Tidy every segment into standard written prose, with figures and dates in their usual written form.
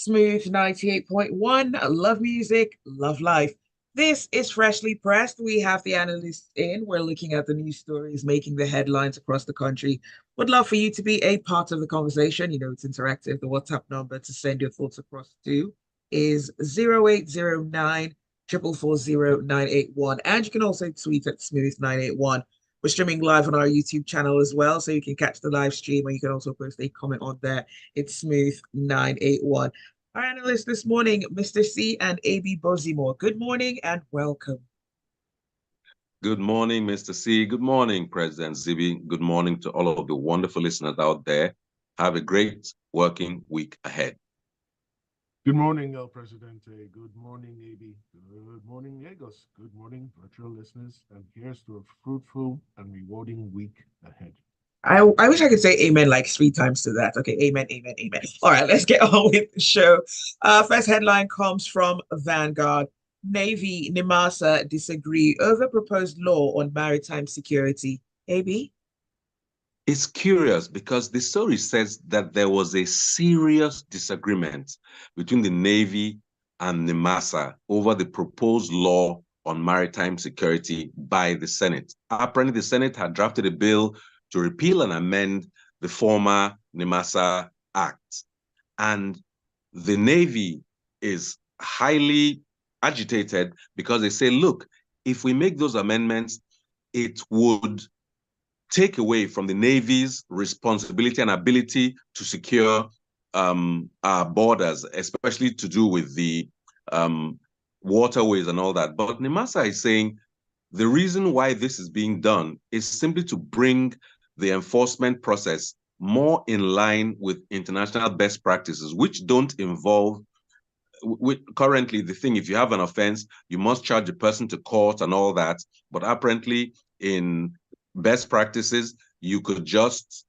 Smooth 98.1. Love music, love life. This is Freshly Pressed. We have the analysts in. We're looking at the news stories making the headlines across the country. Would love for you to be a part of the conversation. You know, it's interactive. The WhatsApp number to send your thoughts across to is 0809 440 And you can also tweet at Smooth981. We're streaming live on our YouTube channel as well, so you can catch the live stream, or you can also post a comment on there. It's Smooth981. Our analyst this morning, Mr. C and AB Bozimo. Good morning and welcome. Good morning, Mr. C. Good morning, President Zibby. Good morning to all of the wonderful listeners out there. Have a great working week ahead. Good morning, El Presidente. Good morning, AB. Good morning, Lagos. Good morning, virtual listeners. And here's to a fruitful and rewarding week ahead. I wish I could say amen like 3 times to that. Okay, amen, amen, amen. All right, let's get on with the show. First headline comes from Vanguard. Navy, NIMASA disagree over proposed law on maritime security. AB? It's curious because the story says that there was a serious disagreement between the Navy and NIMASA over the proposed law on maritime security by the Senate. Apparently, the Senate had drafted a bill to repeal and amend the former NIMASA Act. And the Navy is highly agitated because they say, look, if we make those amendments, it would take away from the Navy's responsibility and ability to secure our borders, especially to do with the waterways and all that. But NIMASA is saying the reason why this is being done is simply to bring the enforcement process more in line with international best practices, which don't involve currently the thing, if you have an offense, you must charge the person to court and all that. But apparently in best practices, you could just,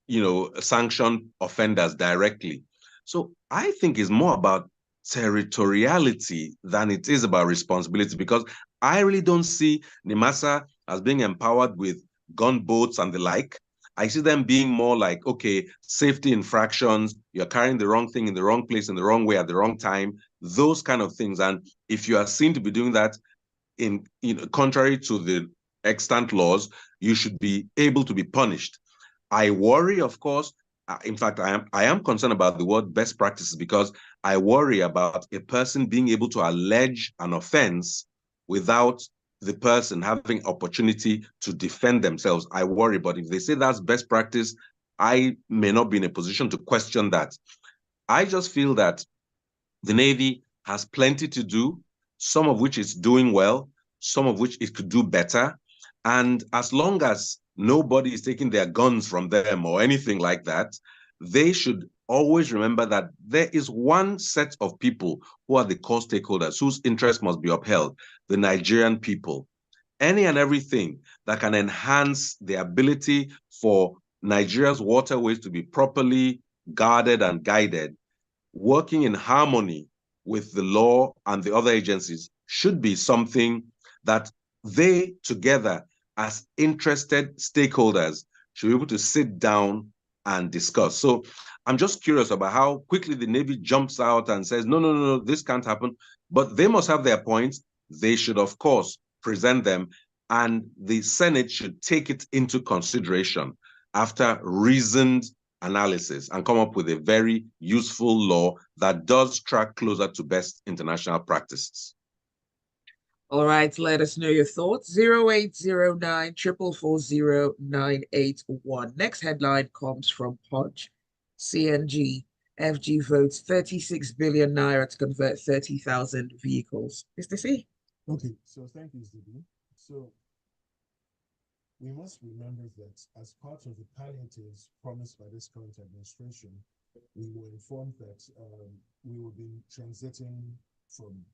sanction offenders directly. So I think it's more about territoriality than it is about responsibility, because I really don't see NIMASA as being empowered with gunboats and the like. I see them being more like, okay, safety infractions, you're carrying the wrong thing in the wrong place in the wrong way at the wrong time, those kind of things. And if you are seen to be doing that in contrary to the extant laws, you should be able to be punished. I worry, of course, in fact, I am concerned about the word best practices, because I worry about a person being able to allege an offense without the person having opportunity to defend themselves. I worry, but if they say that's best practice, I may not be in a position to question that. I just feel that the Navy has plenty to do, some of which it's doing well, some of which it could do better. And as long as nobody is taking their guns from them or anything like that, they should always remember that there is one set of people who are the core stakeholders whose interests must be upheld, the Nigerian people. Any and everything that can enhance the ability for Nigeria's waterways to be properly guarded and guided, working in harmony with the law and the other agencies, should be something that they together as interested stakeholders should be able to sit down and discuss. So I'm just curious about how quickly the Navy jumps out and says, no, no, no, this can't happen. But they must have their points. They should, of course, present them, and the Senate should take it into consideration after reasoned analysis and come up with a very useful law that does track closer to best international practices. All right, let us know your thoughts. 0809 440 Next headline comes from Podge. CNG. FG votes 36 billion naira to convert 30,000 vehicles. Mr. C. Okay, so thank you, Zibby. So we must remember that as part of the palliatives promised by this current administration, we were informed that we will be transiting from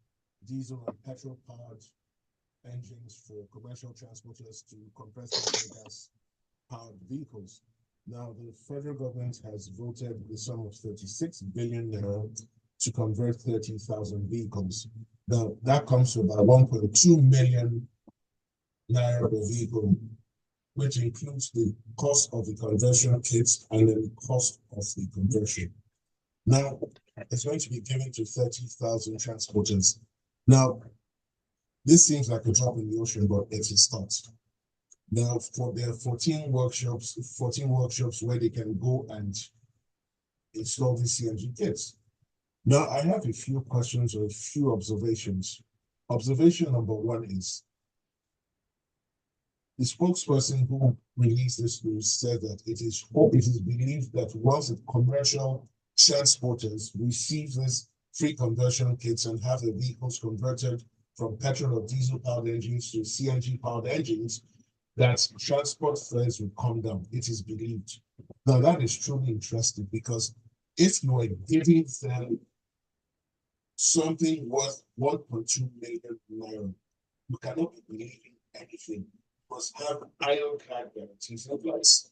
diesel and petrol-powered engines for commercial transporters to compressed natural gas-powered vehicles. Now, the federal government has voted the sum of 36 billion naira to convert 30,000 vehicles. Now, that comes to about 1.2 million naira per vehicle, which includes the cost of the conversion kits and then the cost of the conversion. Now, It's going to be given to 30,000 transporters. Now, this seems like a drop in the ocean, but it's a start. Now, there are 14 workshops where they can go and install these CNG kits. Now, I have a few questions or a few observations. Observation number one is the spokesperson who released this news said that it is believed that once the commercial transporters receive this free conversion kits and have the vehicles converted from petrol or diesel powered engines to CNG powered engines, that transport fares will come down. It is believed. Now, that is truly interesting because if you are giving them something worth 1.2 million naira, you cannot be believing anything. You must have ironclad guarantees in place.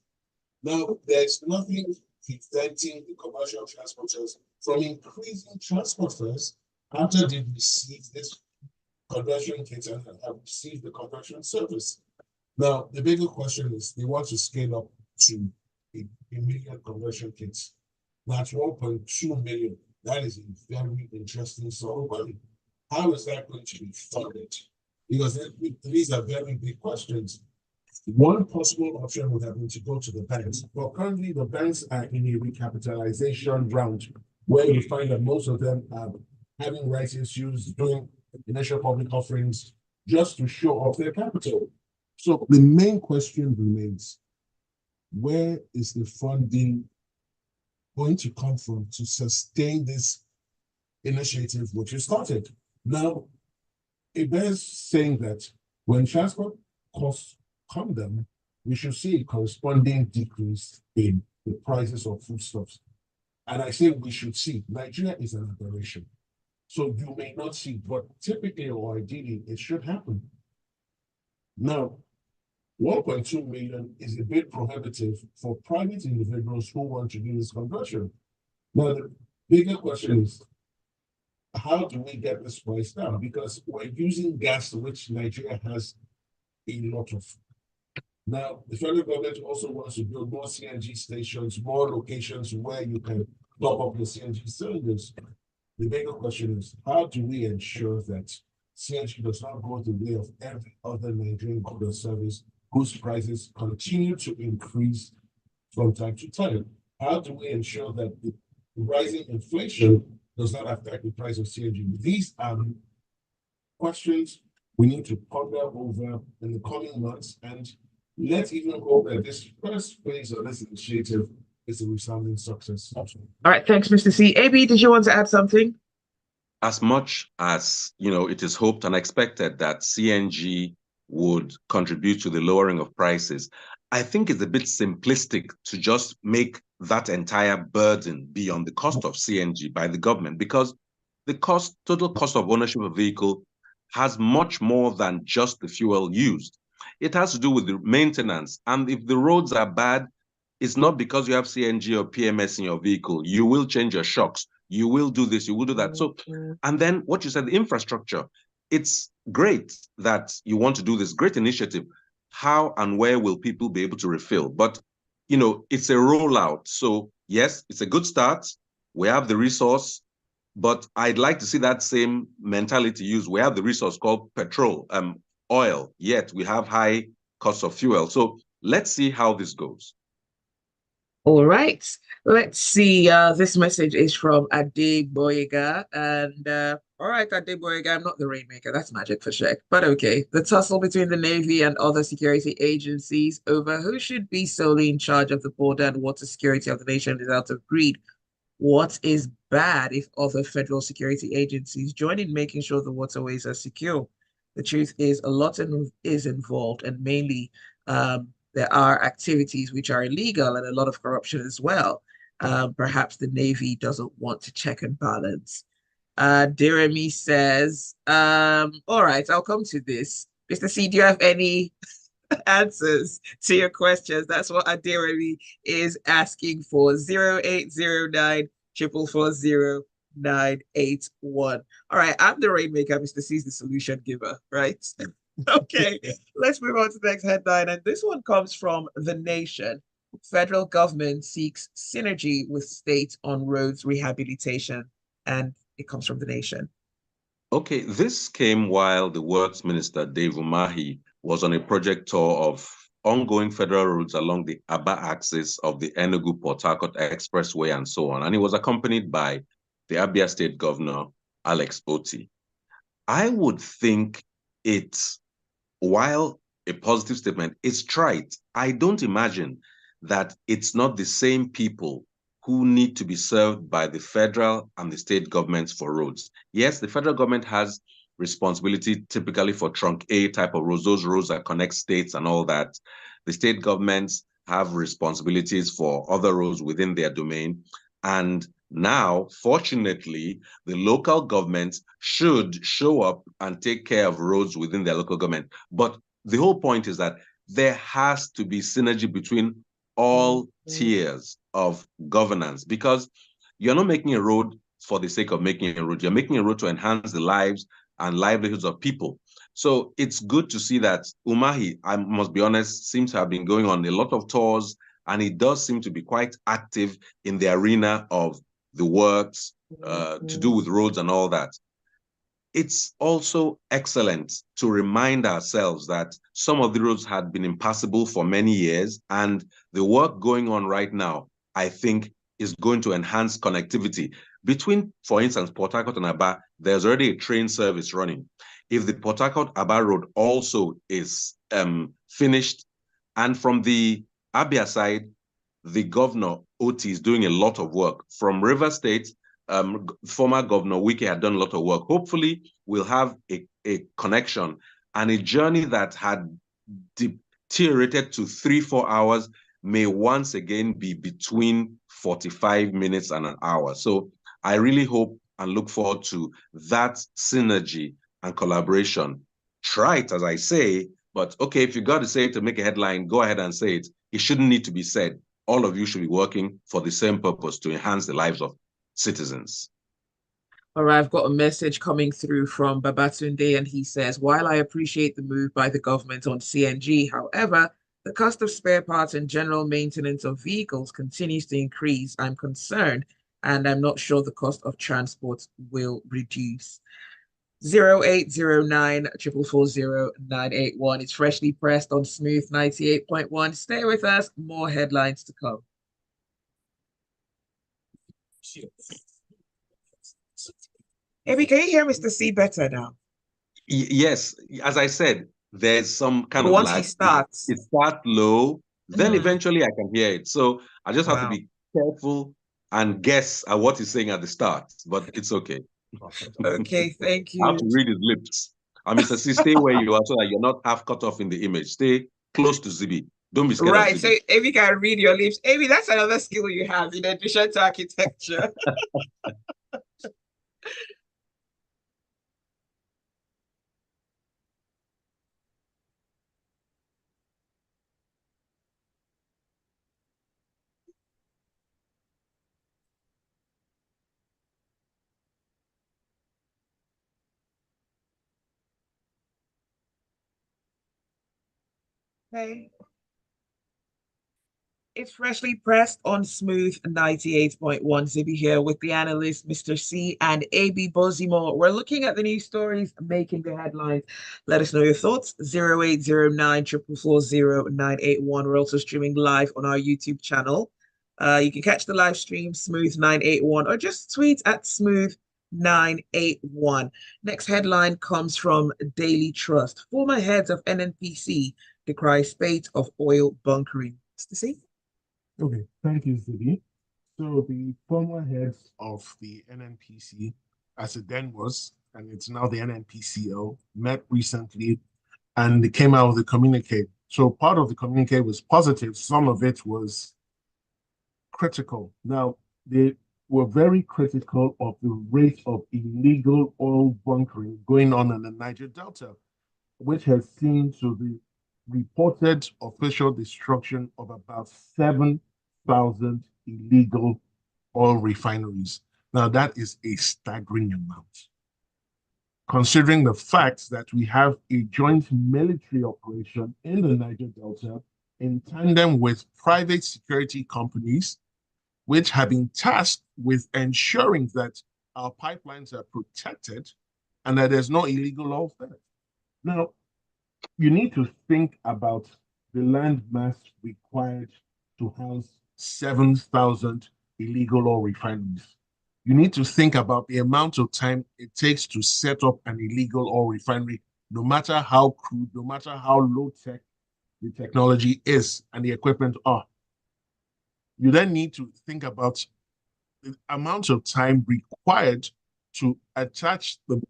Now, there's nothing preventing the commercial transporters from increasing transport fares after they receive this conversion kit and have received the conversion service. Now, the bigger question is they want to scale up to a million conversion kits. That's 1.2 million. That is a very interesting sum of money. How is that going to be funded? Because these are very big questions. One possible option would have been to go to the banks, but currently the banks are in a recapitalization round where you find that most of them are having rights issues, doing initial public offerings just to show off their capital. So the main question remains, where is the funding going to come from to sustain this initiative which you started? Now, it bears saying that when transport costs come down, we should see a corresponding decrease in the prices of foodstuffs. And I say we should see. Nigeria is an aberration. So you may not see, but typically or ideally, it should happen. Now, 1.2 million is a bit prohibitive for private individuals who want to do this conversion. Now, the bigger question is, how do we get this price down? Because we're using gas, which Nigeria has a lot of. Now, the federal government also wants to build more CNG stations, more locations where you can top up your CNG cylinders. The bigger question is, how do we ensure that CNG does not go the way of every other Nigerian good or service whose prices continue to increase from time to time? How do we ensure that the rising inflation does not affect the price of CNG? These are questions we need to ponder over in the coming months, and let's even hope that this first phase of this initiative is a resounding success. All right, thanks, Mr. C. AB, did you want to add something? As much as, it is hoped and expected that CNG would contribute to the lowering of prices, I think it's a bit simplistic to just make that entire burden be on the cost of CNG by the government, because the total cost of ownership of a vehicle has much more than just the fuel used. It has to do with the maintenance. And if the roads are bad, it's not because you have CNG or PMS in your vehicle. You will change your shocks. You will do this, you will do that. So, and then what you said, the infrastructure, it's great that you want to do this great initiative. How and where will people be able to refill? But, it's a rollout. So yes, it's a good start. We have the resource, but I'd like to see that same mentality used. We have the resource called petrol, oil, yet we have high cost of fuel. So let's see how this goes. All right, let's see. This message is from Ade Boyega. And all right, Ade Boyega, I'm not the rainmaker. That's magic for Sheikh. But okay, the tussle between the Navy and other security agencies over who should be solely in charge of the border and water security of the nation is out of greed. What is bad if other federal security agencies join in making sure the waterways are secure? The truth is, a lot is involved, and mainly there are activities which are illegal and a lot of corruption as well. Perhaps the Navy doesn't want to check and balance. Jeremy says, all right, I'll come to this. Mr. C, do you have any answers to your questions? That's what Adiremi is asking for. 0809 444 981. All right, I'm the rainmaker. Mr. C is the solution giver, right? Okay, let's move on to the next headline. And this one comes from The Nation. Federal government seeks synergy with state on roads rehabilitation. and it comes from the nation. Okay, this came while the Works Minister, Dave Umahi, was on a project tour of ongoing federal roads along the Aba axis of the Enugu-Port Harcourt Expressway and so on. And he was accompanied by the Abia State Governor, Alex Oti. I would think it's, while a positive statement, it's trite. I don't imagine that it's not the same people who need to be served by the federal and the state governments for roads. Yes, the federal government has responsibility typically for trunk A type of roads, those roads that connect states and all that. The state governments have responsibilities for other roads within their domain. And now, fortunately, the local governments should show up and take care of roads within their local government. But the whole point is that there has to be synergy between all tiers of governance, because you're not making a road for the sake of making a road. You're making a road to enhance the lives and livelihoods of people. So it's good to see that Umahi, I must be honest, seems to have been going on a lot of tours, and he does seem to be quite active in the arena of the works to do with roads and all that. It's also excellent to remind ourselves that some of the roads had been impassable for many years, and the work going on right now, I think, is going to enhance connectivity between, for instance, Port Harcourt and Aba. There's already a train service running. If the Port Harcourt-Aba road also is finished, and from the Abia side, the governor, Oti, is doing a lot of work. From River State, former Governor Wike had done a lot of work. Hopefully, we'll have a connection, and a journey that had deteriorated to 3-4 hours may once again be between 45 minutes and an hour. So I really hope and look forward to that synergy and collaboration. Try it, as I say, but okay, if you got to say it to make a headline, go ahead and say it. It shouldn't need to be said. All of you should be working for the same purpose, to enhance the lives of citizens. All right, I've got a message coming through from Babatunde, and he says, while I appreciate the move by the government on CNG, however, the cost of spare parts and general maintenance of vehicles continues to increase. I'm concerned, and I'm not sure the cost of transport will reduce. 0809 440 981. It's freshly pressed on Smooth 98.1. Stay with us, more headlines to come. Amy, can you hear Mr. C better now? Yes, as I said, there's some kind But of once he lag. starts, It starts low, then eventually I can hear it. So I just have to be careful and guess at what he's saying at the start, but it's okay. Okay, thank I have you. to read his lips. And Mr. C, stay where you are so that you're not half cut off in the image. Stay close to Zibby. Don't be scared of Right, so Zibby. Amy can read your lips. Amy, that's another skill you have in addition to architecture. Hey. It's freshly pressed on Smooth 98.1. Zibby here with the analyst, Mr. C and AB Bozimo. We're looking at the news stories making the headlines. Let us know your thoughts. 0809 440 981. We're also streaming live on our YouTube channel. You can catch the live stream, Smooth 981, or just tweet at Smooth 981. Next headline comes from Daily Trust. Former heads of NNPC decry spate of oil bunkering. Mr. C? Okay, thank you, Zibby. So the former heads of the NNPC, as it then was, and it's now the NNPCO, met recently and they came out with a communique. So part of the communique was positive, some of it was critical. Now, they were very critical of the rate of illegal oil bunkering going on in the Niger Delta, which has seen to the reported official destruction of about 7,000 illegal oil refineries. Now, that is a staggering amount. Considering the fact that we have a joint military operation in the Niger Delta in tandem with private security companies, which have been tasked with ensuring that our pipelines are protected and that there's no illegal oil there. Now, you need to think about the land mass required to house 7,000 illegal oil refineries. You need to think about the amount of time it takes to set up an illegal oil refinery, no matter how crude, no matter how low tech the technology is and the equipment are. You then need to think about the amount of time required to attach the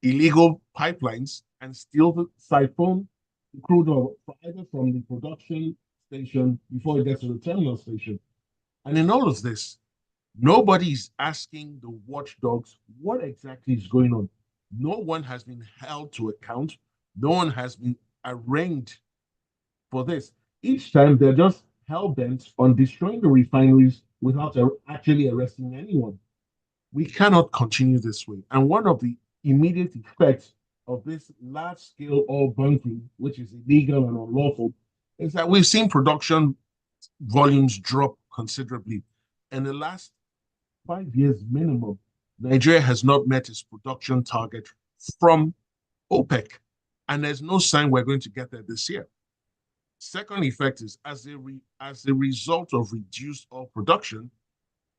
illegal pipelines and steal the siphon crude oil either from the production station before it gets to the terminal station. And in all of this, nobody is asking the watchdogs what exactly is going on. No one has been held to account. No one has been arraigned for this. Each time they're just hell bent on destroying the refineries without actually arresting anyone. We cannot continue this way. And one of the immediate effects of this large scale oil bunkering, which is illegal and unlawful, is that we've seen production volumes drop considerably. In the last 5 years minimum, Nigeria has not met its production target from OPEC. And there's no sign we're going to get there this year. Second effect is as a result of reduced oil production,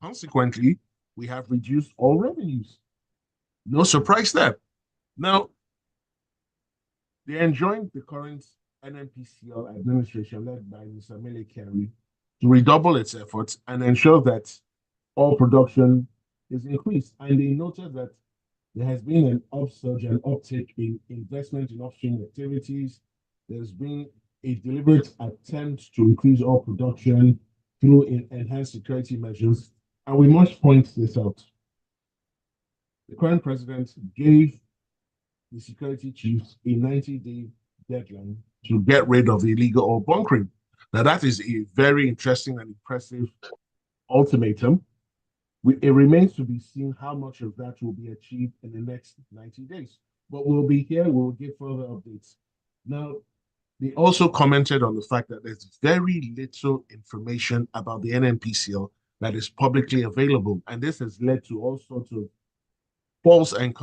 consequently, we have reduced oil revenues. No surprise there. Now, they're enjoying the current NNPCL administration led by Mr. Mele Kyari to redouble its efforts and ensure that oil production is increased. And they noted that there has been an upsurge and uptick in investment in upstream activities. There's been a deliberate attempt to increase oil production through enhanced security measures. And we must point this out. The current president gave the security chiefs a 90-day deadline to get rid of illegal oil bunkering. Now, that is a very interesting and impressive ultimatum. It remains to be seen how much of that will be achieved in the next 90 days. But we'll be here, we'll give further updates. Now, they also commented on the fact that there's very little information about the NNPCL that is publicly available. And this has led to all sorts of false and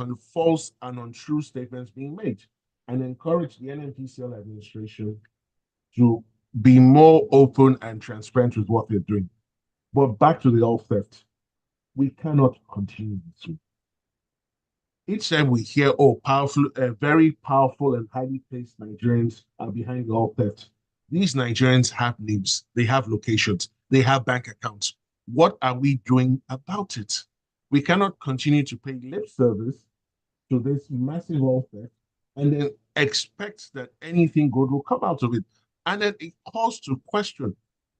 untrue statements being made, and encourage the NNPCL administration to be more open and transparent with what they're doing. But back to the oil theft. We cannot continue this way. Each time we hear, oh, very powerful and highly placed Nigerians are behind the oil theft. These Nigerians have names, they have locations, they have bank accounts. What are we doing about it? We cannot continue to pay lip service to this massive oil theft and then expect that anything good will come out of it. And then it calls to question,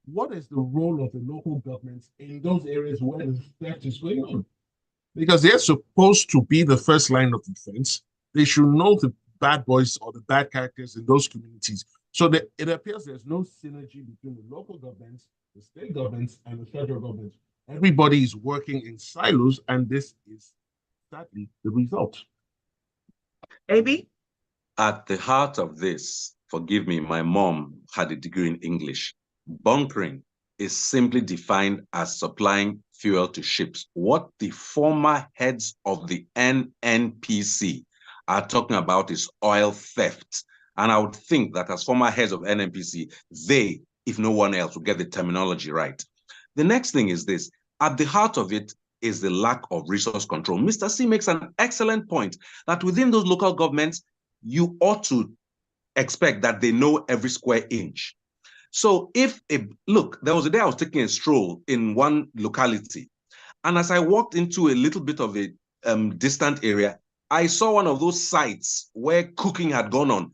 what is the role of the local governments in those areas where the theft is going on? Because they're supposed to be the first line of defense. They should know the bad boys or the bad characters in those communities. So that it appears there's no synergy between the local governments, the state governments, and the federal government. Everybody is working in silos, and this is sadly the result. AB? At the heart of this, forgive me, my mom had a degree in English. Bunkering is simply defined as supplying fuel to ships. What the former heads of the NNPC are talking about is oil theft. And I would think that as former heads of NNPC, they, if no one else, will get the terminology right. The next thing is this. At the heart of it is the lack of resource control. Mr. C makes an excellent point that within those local governments, you ought to expect that they know every square inch. So look, there was a day I was taking a stroll in one locality, and as I walked into a little bit of a distant area, I saw one of those sites where cooking had gone on.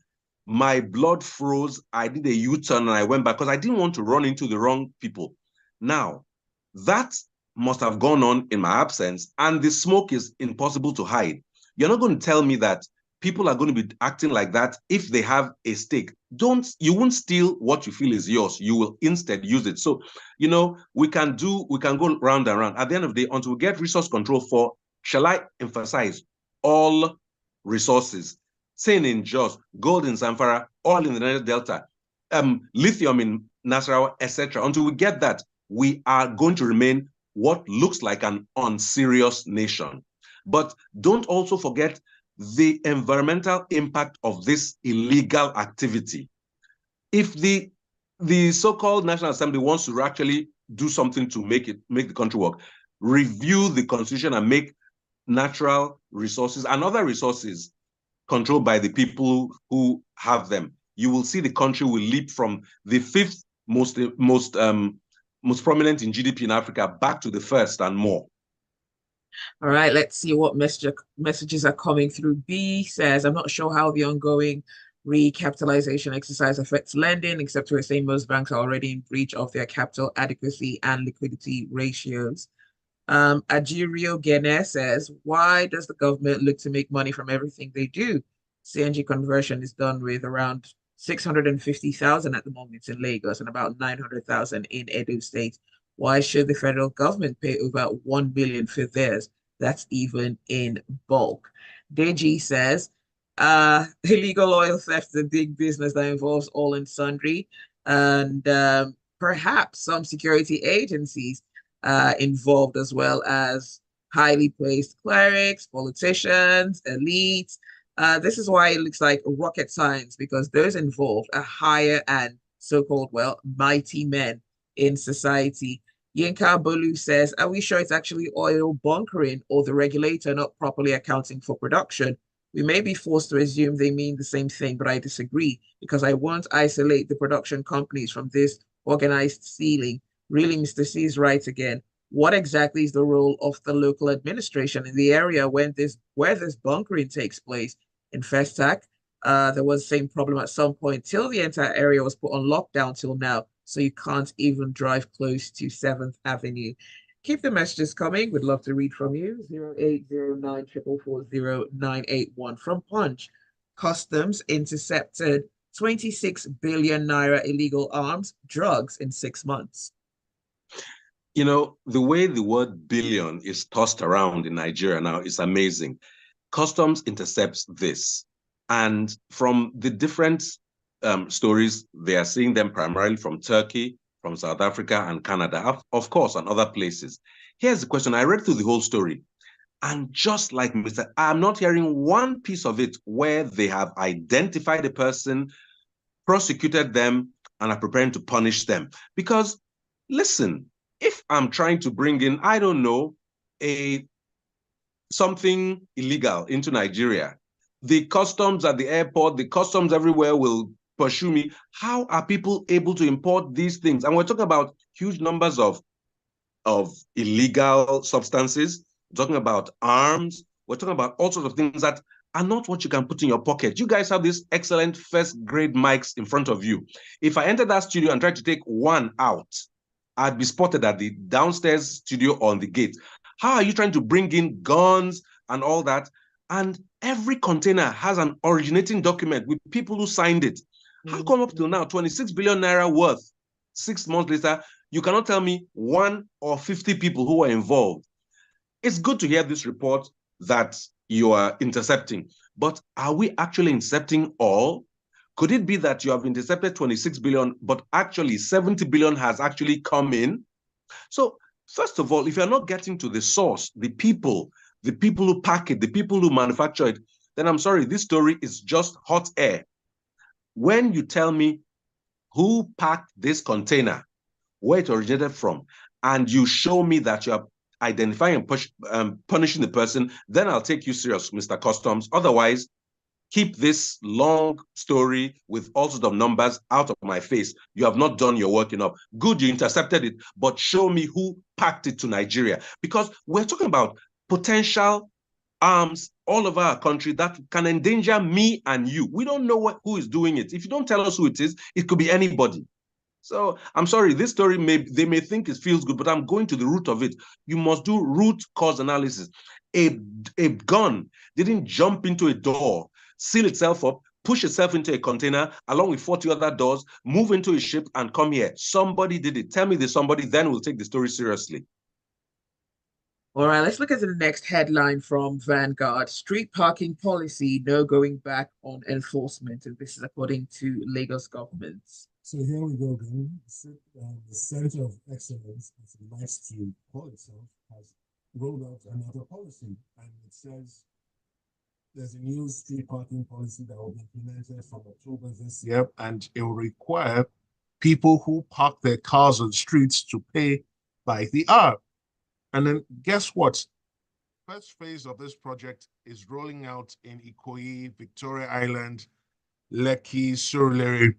My blood froze. I did a U-turn and I went back because I didn't want to run into the wrong people. Now, that must have gone on in my absence, and the smoke is impossible to hide. You're not going to tell me that people are going to be acting like that if they have a stake. You won't steal what you feel is yours. You will instead use it. So, we can go round and round. At the end of the day, until we get resource control for, shall I emphasize, all resources, tin in Jos, gold in Zamfara, oil in the Niger Delta, lithium in Nasarawa, etc. Until we get that, we are going to remain what looks like an unserious nation. But don't also forget the environmental impact of this illegal activity. If the so-called National Assembly wants to actually do something to make the country work, review the constitution and make natural resources and other resources controlled by the people who have them, you will see the country will leap from the fifth most prominent in GDP in Africa back to the first and more. All right, let's see what messages are coming through. B says, I'm not sure how the ongoing recapitalization exercise affects lending, except we're saying most banks are already in breach of their capital adequacy and liquidity ratios. Ajirio Gene says, why does the government look to make money from everything they do? CNG conversion is done with around 650,000 at the moment in Lagos and about 900,000 in Edo State. Why should the federal government pay over 1 million for theirs? That's even in bulk. Deji says, illegal oil theft is a big business that involves all and sundry, and perhaps some security agencies involved, as well as highly placed clerics, politicians, elites. This is why it looks like rocket science, because those involved are higher and so-called, well, mighty men in society. Yinka Bolu says, are we sure it's actually oil bunkering or the regulator not properly accounting for production? We may be forced to assume they mean the same thing, but I disagree because I won't isolate the production companies from this organized stealing. Really, Mr. C is right again. What exactly is the role of the local administration in the area where this bunkering takes place? In Festac, there was the same problem at some point till the entire area was put on lockdown till now. So you can't even drive close to 7th Avenue. Keep the messages coming. We'd love to read from you. 0809 444 from Punch. Customs intercepted 26 billion naira illegal arms, drugs in 6 months. You know, the way the word billion is tossed around in Nigeria now is amazing. Customs intercepts this. And from the different stories, they are seeing them primarily from Turkey, from South Africa, and Canada, of course, and other places. Here's the question. I read through the whole story. And just like I'm not hearing one piece of it where they have identified a person, prosecuted them, and are preparing to punish them. Because, listen, if I'm trying to bring in, I don't know, something illegal into Nigeria, the customs at the airport, the customs everywhere will pursue me. How are people able to import these things? And we're talking about huge numbers of illegal substances. We're talking about arms. We're talking about all sorts of things that are not what you can put in your pocket. You guys have these excellent first grade mics in front of you. If I enter that studio and try to take one out, I'd be spotted at the downstairs studio on the gate. How are you trying to bring in guns and all that? And every container has an originating document with people who signed it. How come up till now, 26 billion naira worth, 6 months later, you cannot tell me 1 or 50 people who are involved? It's good to hear this report that you are intercepting, but are we actually intercepting all? Could it be that you have intercepted 26 billion, but actually 70 billion has actually come in? So first of all, if you're not getting to the source, the people who pack it, the people who manufacture it, then I'm sorry, this story is just hot air. When you tell me who packed this container, where it originated from, and you show me that you are identifying and punishing the person, then I'll take you serious, Mr. Customs. Otherwise, keep this long story with all sorts of numbers out of my face. You have not done your work enough. Good, you intercepted it, but show me who packed it to Nigeria. Because we're talking about potential arms all over our country that can endanger me and you. We don't know who is doing it. If you don't tell us who it is, it could be anybody. So I'm sorry, this story they may think it feels good, but I'm going to the root of it. You must do root cause analysis. A gun didn't jump into a door, seal itself up, push itself into a container along with 40 other doors, move into a ship and come here. Somebody did it. Tell me the somebody, then we'll take the story seriously. All right, let's look at the next headline from Vanguard. Street parking policy, no going back on enforcement. And this is according to Lagos government. So here we go, again. The Center of Excellence, as it likes to call itself, has rolled out another policy, and it says there's a new street parking policy that will be implemented from October this year, and it will require people who park their cars on streets to pay by the hour. And then guess what? First phase of this project is rolling out in Ikoyi, Victoria Island, Lekki, Surulere.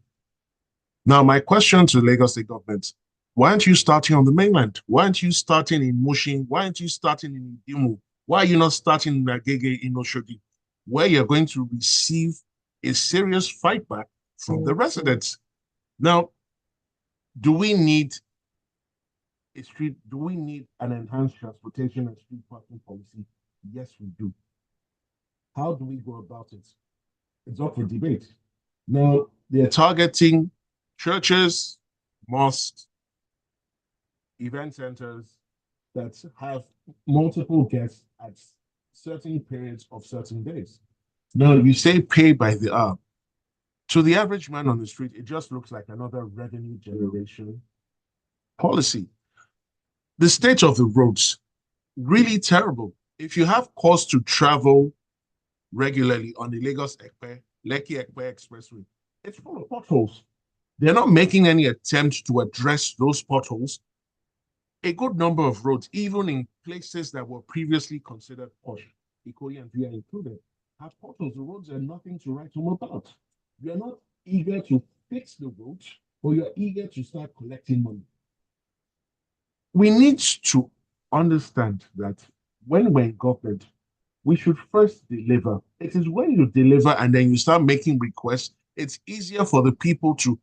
Now, my question to Lagos State government, why aren't you starting on the mainland? Why aren't you starting in Mushin? Why aren't you starting in Idimu? Why are you not starting in Agege, in Oshodi, where you're going to receive a serious fight back from the residents? Now, do we need do we need an enhanced transportation and street parking policy? Yes, we do. How do we go about it? It's up for debate. Now, they're targeting churches, mosques, event centers that have multiple guests at certain periods of certain days. Now, you say pay by the hour. To the average man on the street, it just looks like another revenue generation policy. The state of the roads, really terrible. If you have cost to travel regularly on the Lagos Ekpe, Lekki Ekpe Expressway, it's full of potholes. They're not making any attempt to address those potholes. A good number of roads, even in places that were previously considered posh, Ikoyi and Via included, have potholes. The roads are nothing to write home about. You're not eager to fix the roads, but you're eager to start collecting money. We need to understand that when we're in government, we should first deliver. It is when you deliver and then you start making requests, it's easier for the people to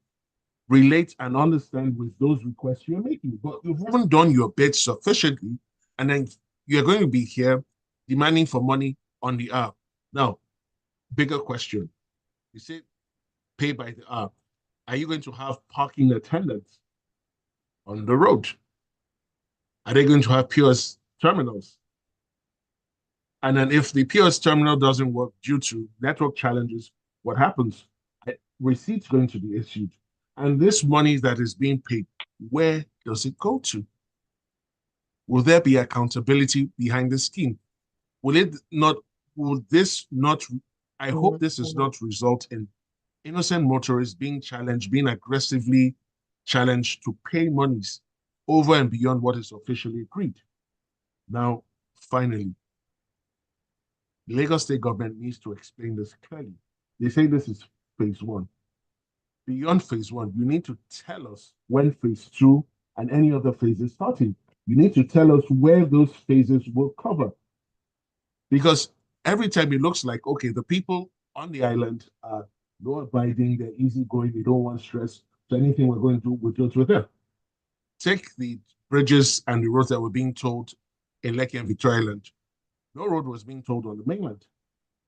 relate and understand with those requests you're making. But you haven't done your bit sufficiently, and then you're going to be here demanding for money on the hour. Now, bigger question. You say pay by the hour. Are you going to have parking attendants on the road? Are they going to have POS terminals? And then if the POS terminal doesn't work due to network challenges, what happens? Receipts going to be issued. And this money that is being paid, where does it go to? Will there be accountability behind the scheme? Will it not, will this not, I hope this does not result in innocent motorists being challenged, being aggressively challenged to pay monies over and beyond what is officially agreed. Now, finally, the Lagos State government needs to explain this clearly. They say this is phase one. Beyond phase one, you need to tell us when phase two and any other phase is starting. You need to tell us where those phases will cover. Because every time it looks like, okay, the people on the island are law abiding, they're easygoing, they don't want stress. So anything we're going to do, we'll do it with them. Take the bridges and the roads that were being told in Lekki and Victoria Island. No road was being told on the mainland.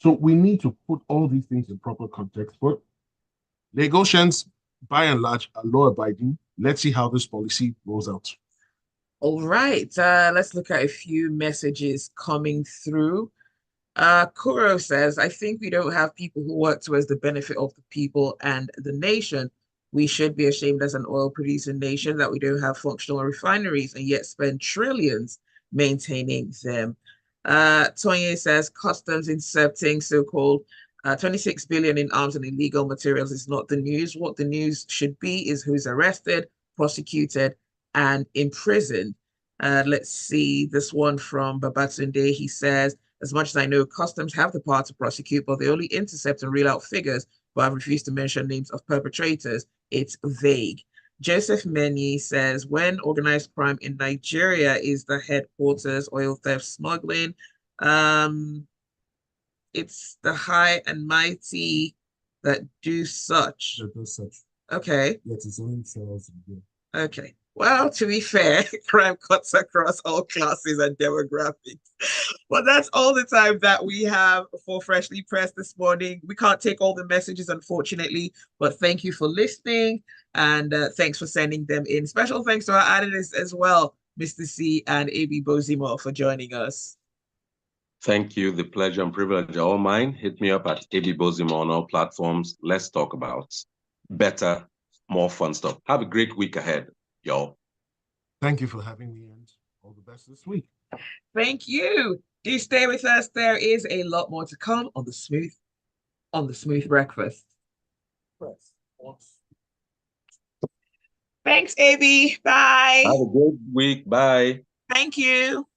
So we need to put all these things in proper context. But Lagosians, by and large, are law abiding. Let's see how this policy rolls out. All right, let's look at a few messages coming through. Kuro says, I think we don't have people who work towards the benefit of the people and the nation. We should be ashamed as an oil producing nation that we don't have functional refineries and yet spend trillions maintaining them. Tonye says, customs intercepting so-called 26 billion in arms and illegal materials is not the news. What the news should be is who's arrested, prosecuted, and imprisoned. Let's see this one from Babatunde. He says, as much as I know, customs have the power to prosecute, but they only intercept and reel out figures, but have refused to mention names of perpetrators. It's vague. Joseph Meni says, when organized crime in Nigeria is the headquarters, oil theft, smuggling, it's the high and mighty that do such. That does such. Okay. That's its own trials. Okay. Well, to be fair, crime cuts across all classes and demographics. But that's all the time that we have for Freshly Pressed this morning. We can't take all the messages, unfortunately, but thank you for listening and thanks for sending them in. Special thanks to our analysts as well, Mr. C and AB Bozimo, for joining us. Thank you. The pleasure and privilege are all mine. Hit me up at AB Bozimo on all platforms. Let's talk about better, more fun stuff. Have a great week ahead, y'all. Thank you for having me, and all the best this week. Thank you. Do stay with us. There is a lot more to come on the smooth breakfast. Thanks, AB. Bye. Have a great week. Bye. Thank you.